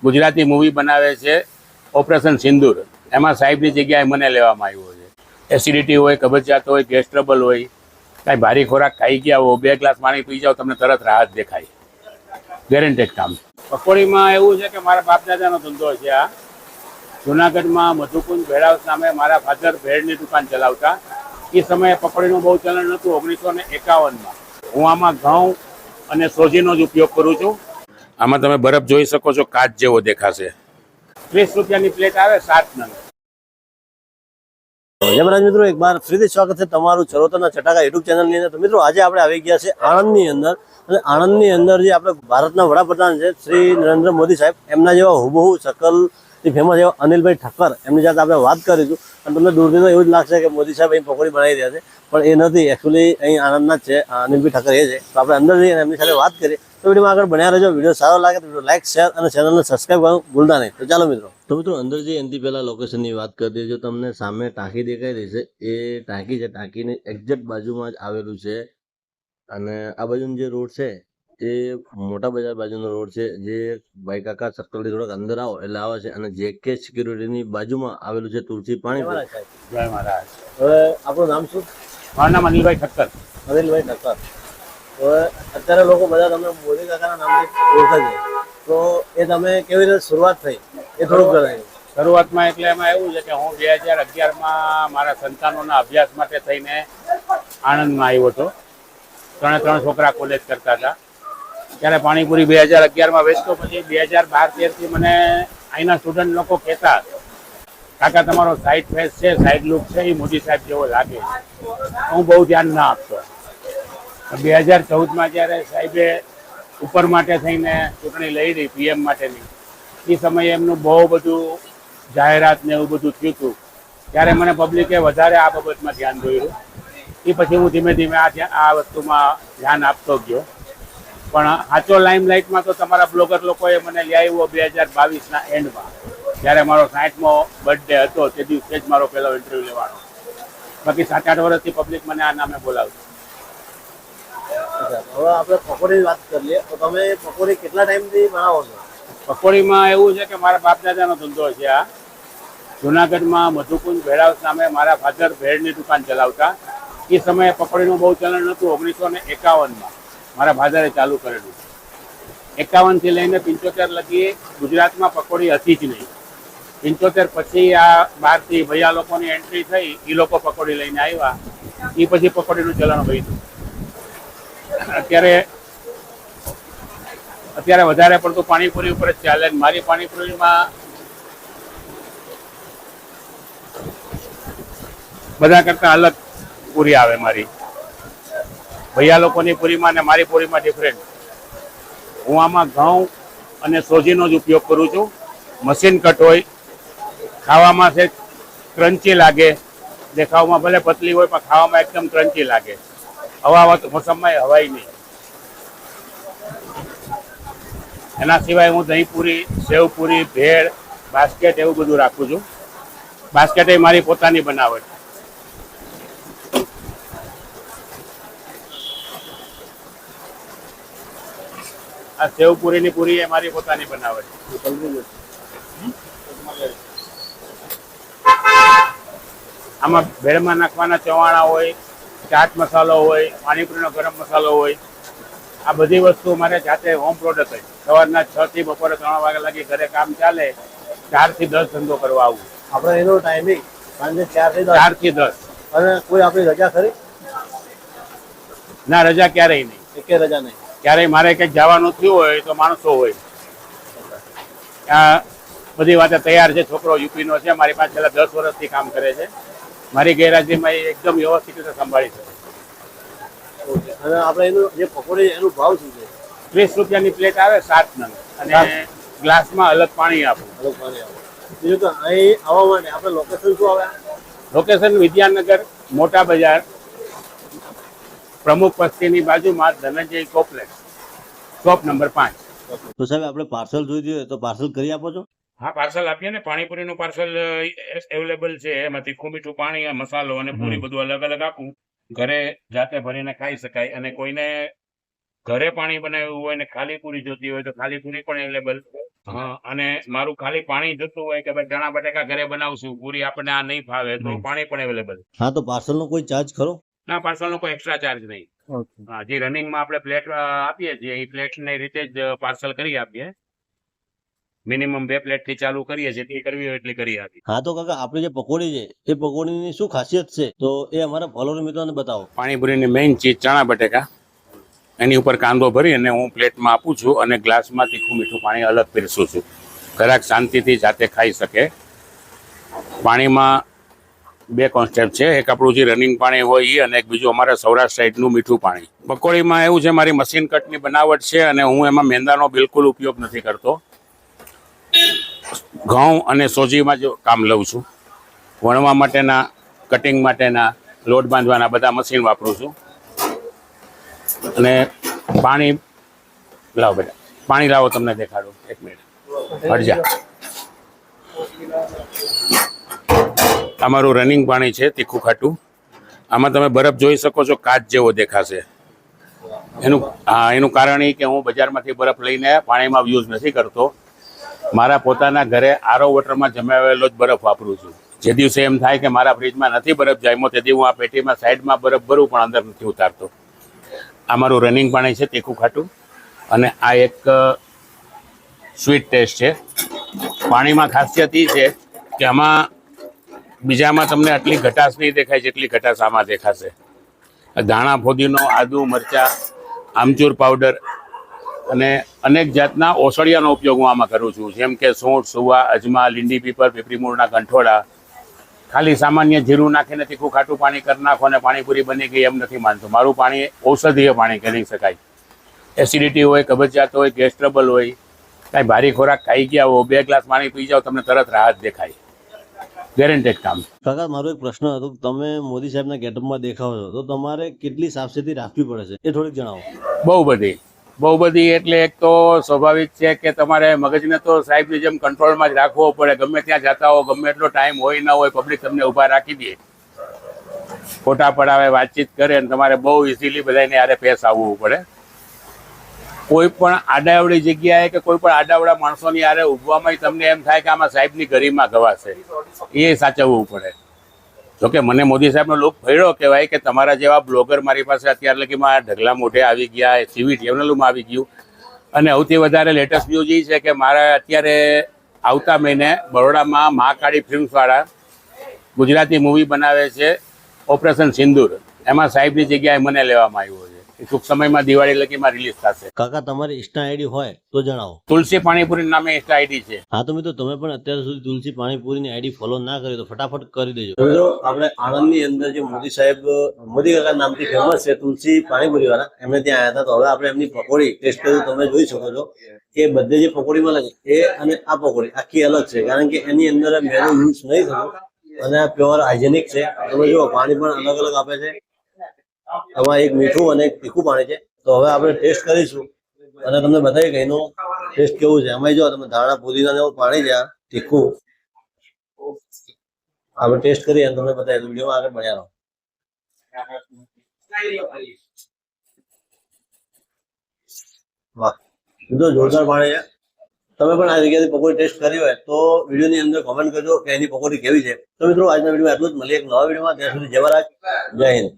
Gujarati movie બનાવે છે operation સિંદૂર. એમાં સાહેબની જગ્યાએ મને લેવામાં આવ્યો છે. એસિડિટી હોય, કબજિયાત હોય, ગેસ ટ્રબલ હોય, કાંઈ ભારી ખોરાક ખાઈ ગયા હો, 2 ગ્લાસ પાણી પી જાઓ તમને તરત રાહત દેખાય. ગેરંટેડ કામ. પકોડીમાં એવું છે કે મારા બાપ દાદાનો ધંધો છે આ. જુનાગઢમાં મધુકુંજ ભેળાવ સામે મારા ફાધર ભેળની દુકાન ચલાવતા. એ સમયે પકોડીનું બહુ ચલણ નહોતું 1951માં. હું આમાં ઘઉં અને સોજીનો જ ઉપયોગ કરું છું. આમાં તમે બરફ જોઈ શકો છો, કાચ જેવો દેખાશે. 30 રૂપિયાની પ્લેટ આવે 7 નંગ. જબરાજ મિત્રો, એક બાર ફરીથી સ્વાગત છે તમારું ચરોતરના ચટાકા યુટ્યુબ ચેનલની અંદર. તો મિત્રો, આજે આપણે આવી ગયા છે આણંદની અંદર. અને આણંદની અંદર જે આપણે ભારતના વડાપ્રધાન છે શ્રી નરેન્દ્ર મોદી સાહેબ, એમના જેવા હુબહુ શકલથી ફેમસ એવા અનિલભાઈ ઠક્કર, એમની સાથે આપણે વાત કરીશું. અને તમને દૂરથી તો એવું જ લાગશે કે મોદી સાહેબ અહીં પકોડી બનાવી રહ્યા છે, પણ એ નથી. એકચ્યુઅલી અહીં આણંદના જ છે, અનિલભાઈ ઠક્કર એ છે. તો આપણે અંદર જઈએ અને એમની સાથે વાત કરીએ. તો વિડીયોમાં આગળ બન્યા રહેજો. વિડીયો સારો લાગે તો વિડીયો લાઈક, શેર અને ચેનલને સબસ્ક્રાઈબ કરવાનું ભૂલતા નહીં. તો ચાલો મિત્રો. તો મિત્રો, અંદર જે એનાથી પહેલાં લોકેશનની વાત કરી દઈએ. જો તમને સામે ટાંકી દેખાઈ રહી છે, એ ટાંકી છે. ટાંકીની એક્ઝેક્ટ બાજુમાં જ આવેલું છે. અને આ બાજુનો જે રોડ છે એ મોટા બજાર બાજુનો રોડ છે. જે ભાઈ કાકા સર્કલથી થોડાક અંદર આવો એટલે આવે છે. અને જેકે સિક્યુરિટીની બાજુમાં આવેલું છે તુલસી પાણી. જય મહારાજ. હવે આપણું નામ શું? મારું નામ અનિલભાઈ ઠક્કર. અનિલભાઈ ઠક્કર. હવે અત્યારે લોકો બધા તમને મોદી કાકાના નામથી ઓળખે છે. તો એ તમે કેવી રીતે શરૂઆત થઈ એ થોડુંક જણાવ્યું. શરૂઆતમાં એટલે એમાં એવું છે કે હું 2011માં મારા સંતાનોના અભ્યાસ માટે થઈને આણંદમાં આવ્યો હતો. 3 છોકરા કોલેજ કરતા હતા. ત્યારે પાણીપુરી 2011માં વેચતો. પછી 2012-13થી મને અહીંના સ્ટુડન્ટ લોકો કહેતા, કાકા તમારો સાઈડ ફેસ છે, સાઈડ લુક છે, એ મોદી સાહેબ જેવો લાગે. હું બહુ ધ્યાન ના આપતો. 2014માં જ્યારે સાહેબે ઉપર માટે થઈને ચૂંટણી લઈ રહી PM માટેની, એ સમયે એમનું બહુ બધું જાહેરાત ને એવું બધું થયું હતું. ત્યારે મને પબ્લિકે વધારે આ બાબતમાં ધ્યાન દોર્યું. એ પછી હું ધીમે ધીમે આ વસ્તુમાં ધ્યાન આપતો ગયો. પણ સાચો લાઇમલાઇટમાં તો તમારા બ્લોગર લોકોએ મને લઈ આવ્યો 2022ના એન્ડમાં, જ્યારે મારો 60મો બર્થડે હતો. તે દિવસે જ મારો પહેલો ઇન્ટરવ્યૂ લેવાનો. બાકી 7-8 વર્ષથી પબ્લિક મને આ નામે બોલાવતું. હવે આપણે પકોડીની વાત કરીએ. તો તમે પકોડી કેટલા ટાઈમથી બનાવો છો? પકોડીમાં એવું છે કે મારા બાપ દાદાનો ધંધો છે આ. જુનાગઢમાં મધુકુંજ ભેળાવ સામે મારા ફાધર ભેળની દુકાન ચલાવતા. એ સમયે પકોડીનું બહુ ચલણ નહોતું 1951માં. મારા ફાધરે ચાલુ કરેલું. 51થી લઈને 75 લગી ગુજરાતમાં પકોડી હતી જ નહીં. 75 પછી આ બહારથી ભૈયા લોકોની એન્ટ્રી થઈ, એ લોકો પકોડી લઈને આવ્યા. એ પછી પકોડીનું ચલણ વધ્યું. અત્યારે વધારે પડતું પાણીપુરી ઉપર જ ચાલે. મારી પાણીપુરીમાં બધા કરતા અલગ પૂરી આવે મારી. ભૈયા લોકોની પૂરીમાં અને મારી પૂરીમાં ડિફરન્ટ. હું આમાં ઘઉં અને સોજીનો જ ઉપયોગ કરું છું. મશીન કટ હોય, ખાવામાં છે ક્રન્ચી લાગે. દેખાવમાં ભલે પતલી હોય પણ ખાવામાં એકદમ ક્રન્ચી લાગે. હવા મોસમમાં હવાય નહીં. એના સિવાય હું દહીં પૂરી, સેવ પૂરી, ભેળ, બાસ્કેટ એવું બધું રાખું છું. બાસ્કેટ એ મારી પોતાની બનાવટ. આ સેવ પૂરીની પૂરી એ મારી પોતાની બનાવટ. આમાં ભેળમાં નાખવાના ચવાણા હોય, ચાટ મસાલો હોય, પાણીપુરીનો ગરમ મસાલો હોય. આ બધી વસ્તુ મારે જાતે હોમ પ્રોડક્ટ હોય. સવારના 6 થી બપોરે 3 વાગ્યા લાગી ઘરે કામ ચાલે. 4 થી 10 ધંધો કરવા આવું. આપણે એનો ટાઈમિંગ સાંજે 4 થી 10. અને કોઈ આપણી રજા ખરી? ના, રજા ક્યારેય નહીં. એકે રજા નહીં. ક્યારેય મારે કંઈક જવાનું થયું હોય તો માણસો હોય. આ બધી વાતે તૈયાર છે. છોકરો યુપીનો છે, મારી પાસે છેલ્લા 10 વર્ષથી કામ કરે છે. મારી ગેરહાજરીમાં એ એકદમ વ્યવસ્થિત રીતે સંભાળી શકે. અને આપણે એનું જે પકોડી એનું ભાવ શું છે? 30 રૂપિયાની પ્લેટ આવે 7 નંગ. અને ગ્લાસમાં અલગ પાણી આપું. અલગ પાણી આવે. બીજું તો અહીં આવવા માટે આપણે લોકેશન શું આવે? લોકેશન વિદ્યાનગર, મોટા બજાર, પ્રમુખ વસ્તીની બાજુમાં ધનંજય કોમ્પ્લેક્સ, શોપ નંબર 5. તો સાહેબ, આપણે પાર્સલ જોઈતું હોય તો પાર્સલ કરી આપો છો? હા, પાર્સલ આપીએ ને. પાણીપુરીનું પાર્સલ અવેલેબલ છે. એમાં તીખું મીઠું પાણી, મસાલો અને પૂરી બધું અલગ અલગ આપું. ઘરે જાતે ભરીને ખાઈ શકાય. અને કોઈને ઘરે પાણી બનાવ્યું હોય ને ખાલી પૂરી જોતી હોય તો ખાલી પૂરી પણ અવેલેબલ. હા, અને મારું ખાલી પાણી જતું હોય કે ભાઈ ચણા બટાકા ઘરે બનાવશું, પૂરી આપણને આ નહીં ફાવે તો પાણી પણ અવેલેબલ. હા, તો પાર્સલનો કોઈ ચાર્જ ખરો? ના, પાર્સલનો કોઈ એક્સ્ટ્રા ચાર્જ નહીં. હા, જે રનિંગમાં આપણે પ્લેટ આપીએ છીએ એ પ્લેટની રીતે જ પાર્સલ કરી આપીએ. મિનિમમ 2 પ્લેટથી ચાલુ કરીએ, જેટલી કરવી હોય એટલી કરી આપીએ. હા, તો કાકા આપણી જે પકોડી છે એ પકોડીની શું ખાસિયત છે, તો એ અમારા ફોલોવર મિત્રોને બતાવો. પાણીપુરીની મેઇન ચીજ ચણા બટેકા, એની ઉપર કાંદો ભરી અને હું પ્લેટમાં આપું છું અને ગ્લાસમાં તીખું મીઠું પાણી અલગ પીરસું છું. ગ્રાહક શાંતિથી જાતે ખાઈ શકે. પાણીમાં 2 કોન્સેપ્ટ છે, એક આપણું જે રનિંગ પાણી હોય એ, અને એક બીજું અમારા સૌરાષ્ટ્ર સાઈડનું મીઠું પાણી. પકોડીમાં એવું છે, મારી મશીન કટની બનાવટ છે અને હું એમાં મેંદાનો બિલકુલ ઉપયોગ નથી કરતો. ઘઉં અને સોજીમાં જ કામ લઉં છું. વણવા માટેના, કટિંગ માટેના, લોટ બાંધવાના બધા મશીન વાપરું છું. અને પાણી લાવો બેટા, પાણી લાવો, તમને દેખાડું. 1 મિનિટ હટજા. અમારું રનિંગ પાણી છે, તીખું ખાટું. આમાં તમે બરફ જોઈ શકો છો, કાચ જેવો દેખાશે. એનું કારણ એ કે હું બજારમાંથી બરફ લઈને પાણીમાં યુઝ નથી કરતો. મારા પોતાના ઘરે આરો વોટરમાં જમાવેલો જ બરફ વાપરું છું. જે દિવસે એમ થાય કે મારા ફ્રીજમાં નથી બરફ જામ્યો, તેથી હું આ પેટીમાં સાઈડમાં બરફ ભરું, પણ અંદર નથી ઉતારતો. આ મારું રનિંગ પાણી છે, તીખું ખાટું. અને આ એક સ્વીટ ટેસ્ટ છે. પાણીમાં ખાસિયત એ છે કે આમાં બીજામાં તમને આટલી ઘટાશ નહીં દેખાય જેટલી ઘટાશ આમાં દેખાશે. ધાણા, ફોદીનો, આદુ, મરચાં, આમચૂર પાવડર અને અનેક જાતના ઓસળિયાનો ઉપયોગ હું આમાં કરું છું, જેમ કે સૂંઠ, સુવા, અજમા, લીંડી પીપર, પીપરી મૂળના કંઠોળા. ખાલી સામાન્ય જીરું નાખીને તીખું ખાટું પાણી કરી નાખો અને પાણીપુરી બની ગઈ એમ નથી માનતો. મારું પાણી ઔષધીય પાણી કહી શકાય. એસિડિટી હોય, કબજિયાત હોય, ગેસ ટ્રબલ હોય, કાંઈ ભારી ખોરાક ખાઈ ગયા હો, 2 ગ્લાસ પાણી પી જાઓ, તમને તરત રાહત દેખાય. ગેરંટેડ કામ. કાકા, મારો એક પ્રશ્ન હતો, તમે મોદી સાહેબના ગેટઅપમાં દેખાવ છો, તો તમારે કેટલી સાવચેતી રાખવી પડે છે એ થોડીક જણાવો. બહુ બધી એટલે એક તો સ્વાભાવિક છે કે તમારે મગજને તો સાહેબની જેમ કંટ્રોલમાં જ રાખવો પડે. ગમે ત્યાં જતા હો, ગમે એટલો ટાઈમ હોય ન હોય, પબ્લિક તમને ઊભા રાખી દે, ફોટા પડાવે, વાતચીત કરે, અને તમારે બહુ ઇઝીલી બધાને યારે પેશ આવવું પડે. કોઈ પણ આડાવડી જગ્યાએ કે કોઈ પણ આડાવડા માણસોની યારે ઉભવામાં તમને એમ થાય કે આમાં સાહેબની ગરિમા ગવાશે, એ સાચવવું પડે. જોકે મને મોદી સાહેબનો લુક ભર્યો કહેવાય કે તમારા જેવા બ્લોગર મારી પાસે અત્યાર લગીમાં ઢગલા મોઢે આવી ગયા, સીવી ટેવનલુમાં આવી ગયું. અને સૌથી વધારે લેટેસ્ટ ન્યૂઝ એ છે કે મારા અત્યારે આવતા મહિને બરોડામાં મહાકાળી ફિલ્મ્સવાળા ગુજરાતી મૂવી બનાવે છે, ઓપરેશન સિંદૂર. એમાં સાહેબની જગ્યાએ મને લેવામાં આવ્યો છે. ટૂંક સમયમાં દિવાળી લગીમાં રિલીઝ થશે. કાકા, તમારી ઇન્સ્ટા આઈડી હોય તો જણાવો. તુલસી પાણીપુરી નામે ઇન્સ્ટા આઈડી છે. હા, તો મિત્રો તમે પણ અત્યાર સુધી તુલસી પાણીપુરીની આઈડી ફોલો ના કરી તો ફટાફટ કરી દેજો. મિત્રો, આપણે આણંદની અંદર જે મોદી સાહેબ, મોદી કાકા નામથી ફેમસ છે તુલસી પાણીપુરી વાળા, એમને ત્યાં આવ્યા હતા. તો હવે આપણે એમની પકોડી ટેસ્ટ કરી. તમે જોઈ શકો છો કે બધે જે પકોડી મળે છે એ અને આ પકોડી આખી અલગ છે, કારણ કે એની અંદર મેનો યુઝ નહીં થતો અને આ પ્યોર હાઇજેનિક છે. તમે જુઓ, પાણી પણ અલગ અલગ આપે છે. આમાં એક મીઠું અને એક તીખું પાણી છે. તો હવે આપણે ટેસ્ટ કરીશું અને તમને બતાવીએ કે એનું ટેસ્ટ કેવું છે. આમાં જો તમે ધાણા, પુદીના જેવું પાણી છે, તીખું. આપણે ટેસ્ટ કરીએ અને તમને બતાવીએ. વિડીયોમાં આગળ બન્યા રહો. વાહ, બધું જોરદાર પાણી છે. તમે પણ આ જગ્યાથી પકોડી ટેસ્ટ કરી હોય તો વિડીયોની અંદર કોમેન્ટ કરજો કે એની પકોડી કેવી છે. તો મિત્રો, આજના વિડીયોમાં એટલું જ. મળીએ એક નવા વિડીયોમાં. ત્યાં સુધી જય મહારાજ, જય હિન્દ.